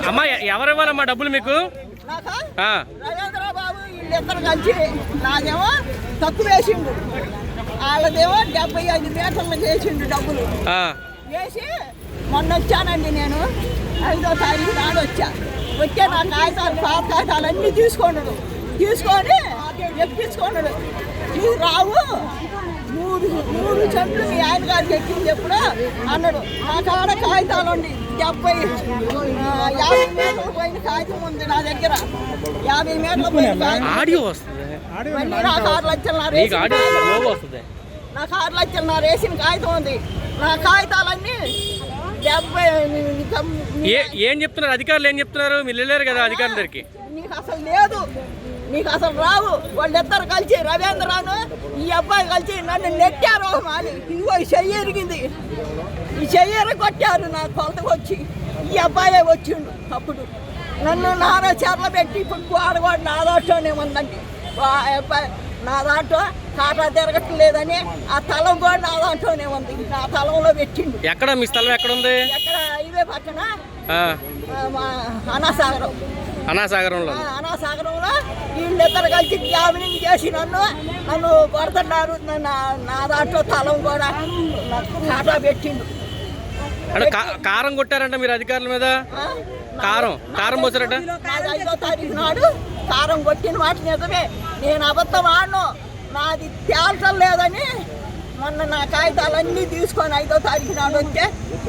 అమ్మా ఎవరు ఇవ్వాలమ్మా డబ్బులు మీకు? రవీంద్ర బాబు వీళ్ళిద్దరు కలిసి నాదేమో తక్కువ వేసిండు, వాళ్ళదేమో 75 మీటర్లు వేసిండు డబ్బులు వేసి మొన్న వచ్చానండి. నేను 5వ తారీఖు నాడు వచ్చే నా కాగితాలు పాత కాగితాలన్నీ తీసుకొని ఎక్కించుకున్నాడు. ఇది రావు 3 సెంట్లు మీ ఆయన గారికి ఎక్కింది ఎప్పుడు అన్నాడు. నా కాడ కాగితాలు ఉండి 50 మీటర్లు పోయిన కాగితం ఉంది నా దగ్గర. 50 మీటర్లు పోయిన కాగితం నాకు 6 లక్షలు వేసిన కాగితం ఉంది. నా కాగితాలన్నీ 70. ఏం చెప్తున్నారు అధికారులు? ఏం చెప్తున్నారు? మీరు వెళ్ళారు కదా అధికారుల దగ్గరికి. నీకు అసలు లేదు, నీకు అసలు రావు. వాళ్ళిద్దరు కలిసి రవీంద్రను ఈ అబ్బాయి కలిసి నన్ను నెట్టారు. మాది ఇదిగో ఈ చెయ్యి ఎరిగింది, ఈ చెయ్యి ఎరగొట్టారు నా కొలతకు వచ్చి. ఈ అబ్బాయి వచ్చిండు అప్పుడు నన్ను నారా చెర్ల పెట్టి ఇప్పుడు గోడ నా దాంట్లోనే ఉందండి. అబ్బాయి నా దాంట్లో కాటా తిరగట్లేదని ఆ తలం కూడా నా దాంట్లోనే ఉంది. నా తలంలో పెట్టిండు. ఎక్కడ మీ స్థలం ఎక్కడ ఉంది? ఎక్కడ ఇవే పక్కన అనాసాగరంలో వీళ్ళిద్దరు కలిసి జామినింగ్ చేసి నన్ను కొడుతున్నారు. నా దాంట్లో తలం కూడా కాటా పెట్టిండు. కారం కొట్టారంట మీరు అధికారుల మీద? కారం పోసారట. 5వ తారీఖు నాడు కారం కొట్టిన మాట నిజమే. నేను అబద్ధం ఆడను, నాది తేల్చం లేదని మొన్న నా కాగితాలన్నీ తీసుకొని 5వ తారీఖు నాడు వస్తే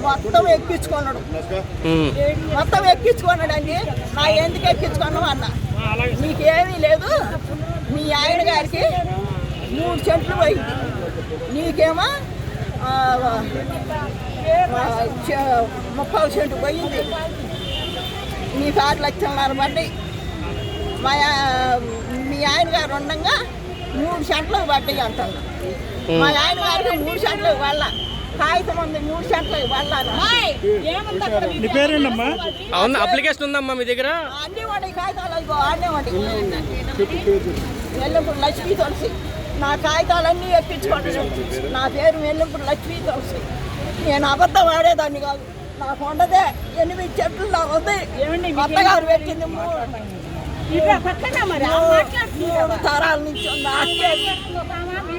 మొత్తం ఎక్కించుకున్నాడండి. నా ఎందుకు ఎక్కించుకున్నావు అన్న, నీకేమీ లేదు. మీ ఆయన గారికి 3 సెంట్లు పోయింది, నీకేమో 30 సెంట్లు పోయింది. నీకు 6 లక్షలు పడ్డాయి. మీ ఆయన గారు ఉండగా 3 సెంట్లు పడ్డాయి అంటున్నా. మా ఆయన గారికి 3 సెంట్లు వాళ్ళ కాగితం ఉంది, 3 సెంట్లు వాళ్ళ. అవును, అప్లికేషన్ ఉందమ్మా మీ దగ్గర? అన్నీ వాడి కాగితాలు అన్నీ వాడి వెల్లంపూడి లక్ష్మీ తులసి. నా కాగితాలన్నీ ఎక్కించుకోండి. నా పేరు వెల్లంపూడి లక్ష్మీ తులసి. నేను అబద్ధం ఆడేదాన్ని కాదు. నాకు ఉండదే 8 చెట్లు నాకు ఉంది. అత్తగారు పెట్టింది 3 తరాల నుంచి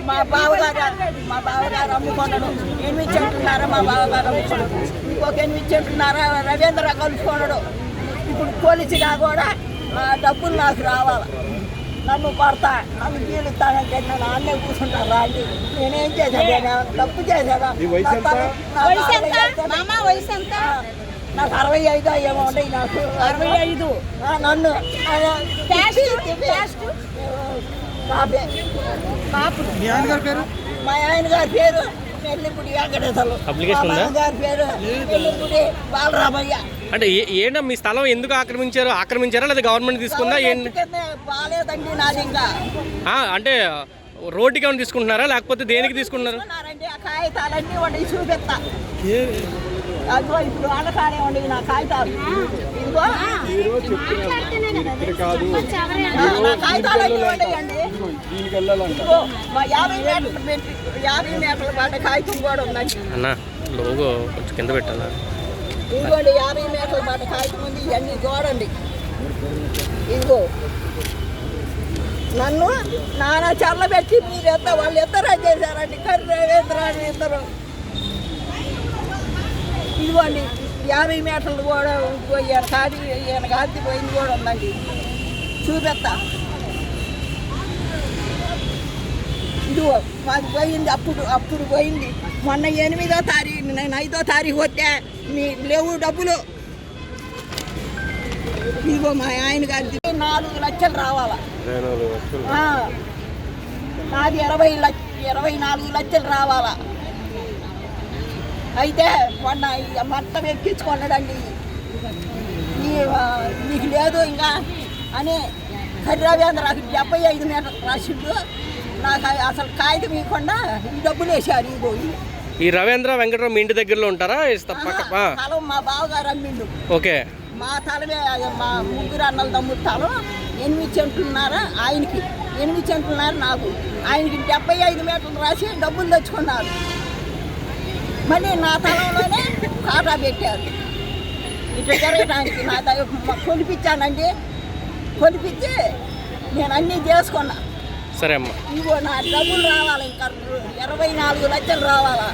మా బావగారు అమ్ముకున్నాడు. 8 చెట్లున్నారా మా బావగారు అమ్ముకున్నాడు. ఇంకొక 8 చెట్లున్నారా రవీంద్ర కలుసుకున్నాడు. ఇప్పుడు పోలీసుగా కూడా డబ్బులు నాకు రావాలి. నన్ను కొడతా, నన్ను గీలుస్తానంటే నేను ఆన్నే కూర్చుంటాను. రాండి, నేనేం చేశాను? తప్పు చేశాను. నాకు 65 ఏమో ఉంటాయి. నాకు 65. నన్ను మా ఆయన గారి పేరు నెల్లిపూడి వెంకటేశ్వర్లు. గారి పేరు నెల్లిపూడి బాలరామయ్య. అంటే ఏంటో మీ స్థలం ఎందుకు ఆక్రమించారా లేదా గవర్నమెంట్ తీసుకుందా? బాగాలేదండి నాది. ఇంకా అంటే రోడ్డుకి ఏమైనా తీసుకుంటున్నారా లేకపోతే దేనికి తీసుకుంటున్నారు? ఆ కాగితాలన్నీ వండి చూపిస్తా. అదిగో ఇప్పుడు వాళ్ళ కాడే ఉండి నా కాగితాలు. ఇదిగో నా కాగితాలన్నీ ఉండేయండి. మా 50 మీటర్ల పాట కాగితం కూడా ఉందండి. అన్న లోగో కొంచెం కింద పెట్టాలా? ఇదిగోండి 50 మీటర్ల పాట కాగితం ఉంది. ఇవన్నీ చూడండి. ఇదిగో నన్ను నానా చల్లబెట్టి మీరు వాళ్ళు ఇద్దరు చేశారండి. రవీంద్ర ఇద్దరు. ఇదిగోండి 50 మీటర్లు కూడా పోయారు. కాదు ఈయన కాదు పోయింది కూడా ఉందండి. చూపెత్తా. ఇదిగో మాది పోయింది. అప్పుడు పోయింది. మొన్న 8వ తారీఖు, నేను 5వ తారీఖు వస్తే మీ లేవు డబ్బులు. ఇదిగో మా ఆయన గారి 4 లక్షలు రావాలా. నాది 24 లక్షలు రావాలా. అయితే మొన్న మొత్తం ఎక్కించుకున్నాడండి. నీకు లేదు ఇంకా అని రవీంద్రకి 75 మీటర్లు రాసిండు. నాకు అసలు కాగితం ఇవ్వకుండా ఈ డబ్బులు వేసారు. ఇదిగో ఈ రవీంద్ర వెంకటరావు మీ ఇంటి దగ్గరలో ఉంటారా? తలం మా బావగారు అమ్మిండు. ఓకే. మా తలమే మా 3 అన్నల తమ్ముడు తలం 8 సెంట్లున్నారా ఆయనకి, 8 సెంట్లున్నారు నాకు. ఆయనకి 75 మీటర్లు రాసి డబ్బులు తెచ్చుకున్నారు. మళ్ళీ నా తలంలోనే కాటా పెట్టారు. ఇట్లా జరగడానికి నా దగ్గర కొనిపించానండి. కొనిపించి నేను అన్నీ చేసుకున్నా. సరే అమ్మా. ఇగో నా డబ్బులు రావాలి, ఇంకా 24 లక్షలు రావాలా.